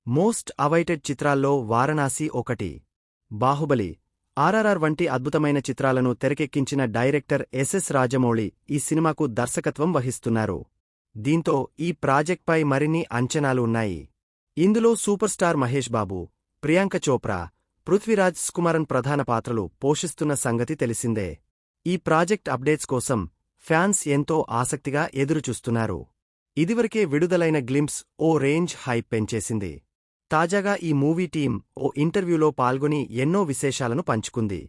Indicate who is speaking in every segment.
Speaker 1: Most awaited చిత్రాల్లో వారణాసి ఒకటి. బాహుబలి, ఆర్ఆర్ఆర్ వంటి అద్భుతమైన చిత్రాలను తెరకెక్కించిన డైరెక్టర్ ఎస్ఎస్ రాజమౌళి ఈ సినిమాకు దర్శకత్వం వహిస్తున్నారు. దీంతో ఈ ప్రాజెక్ట్పై మరిన్ని అంచనాలు ఉన్నాయి. ఇందులో సూపర్ స్టార్ మహేష్ బాబు, ప్రియాంక చోప్రా, పృథ్వీరాజ్ సుకుమారన్ ప్రధాన పాత్రలు పోషిస్తున్న సంగతి తెలిసిందే. ఈ ప్రాజెక్ట్ అప్డేట్స్ కోసం ఫ్యాన్స్ ఎంతో ఆసక్తిగా ఎదురుచూస్తున్నారు. ఇదివరకే విడుదలైన గ్లింప్స్ ఓ రేంజ్ హైప్ పెంచేసింది. తాజాగా ఈ మూవీ టీం ఓ ఇంటర్వ్యూలో పాల్గొని ఎన్నో విశేషాలను పంచుకుంది.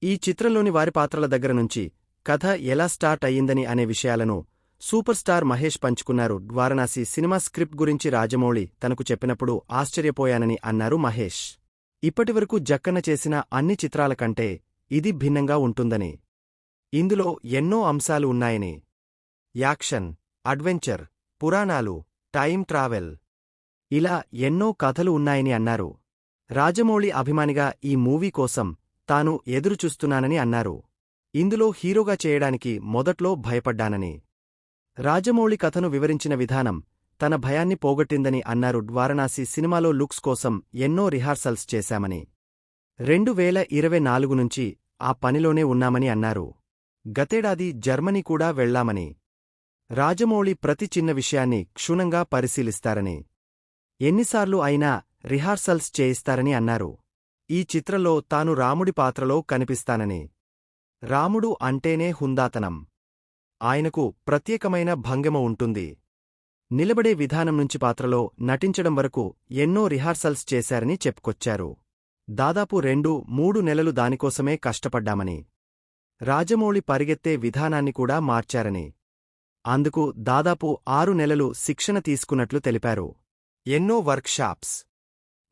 Speaker 1: ఈ చిత్రంలోని వారి పాత్రల దగ్గర నుంచి కథ ఎలా స్టార్ట్ అయ్యిందని అనే విషయాలను సూపర్ స్టార్ మహేష్ పంచుకున్నారు. వారణాసి సినిమా స్క్రిప్ట్ గురించి రాజమౌళి తనకు చెప్పినప్పుడు ఆశ్చర్యపోయానని అన్నారు మహేష్. ఇప్పటివరకు జక్కన చేసిన అన్ని చిత్రాల కంటే ఇది భిన్నంగా ఉంటుందని, ఇందులో ఎన్నో అంశాలు ఉన్నాయని, యాక్షన్, అడ్వెంచర్, పురాణాలు, టైం ట్రావెల్, ఇలా ఎన్నో కథలు ఉన్నాయని అన్నారు. రాజమౌళి అభిమానిగా ఈ మూవీ కోసం తాను ఎదురుచూస్తున్నానని అన్నారు. ఇందులో హీరోగా చేయడానికి మొదట్లో భయపడ్డానని, రాజమౌళి కథను వివరించిన విధానం తన భయాన్ని పోగొట్టిందని అన్నారు. వారణాసి సినిమాలో లుక్స్ కోసం ఎన్నో రిహార్సల్స్ చేశామని, 2024 నుంచి ఆ పనిలోనే ఉన్నామని అన్నారు. గతేడాది జర్మనీ కూడా వెళ్లామని, రాజమౌళి ప్రతి చిన్న విషయాన్ని క్షుణ్ణంగా పరిశీలిస్తారని, ఎన్నిసార్లు అయినా రిహార్సల్స్ చేయిస్తారని అన్నారు. ఈ చిత్రంలో తాను రాముడి పాత్రలో కనిపిస్తానని, రాముడు అంటేనే హుందాతనం, ఆయనకు ప్రత్యేకమైన భంగిమ ఉంటుంది, నిలబడే విధానం నుంచి పాత్రలో నటించడం వరకు ఎన్నో రిహార్సల్స్ చేశారని చెప్పుకొచ్చారు. దాదాపు 2-3 నెలలు దానికోసమే కష్టపడ్డామని, రాజమౌళి పరిగెత్తే విధానాన్ని కూడా మార్చారని, అందుకు దాదాపు 6 నెలలు శిక్షణ తీసుకున్నట్లు తెలిపారు. ఎన్నో వర్క్షాప్స్,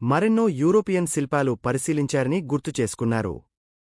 Speaker 1: మరెన్నో యూరోపియన్ శిల్పాలు పరిశీలించారని గుర్తు చేసుకున్నారు.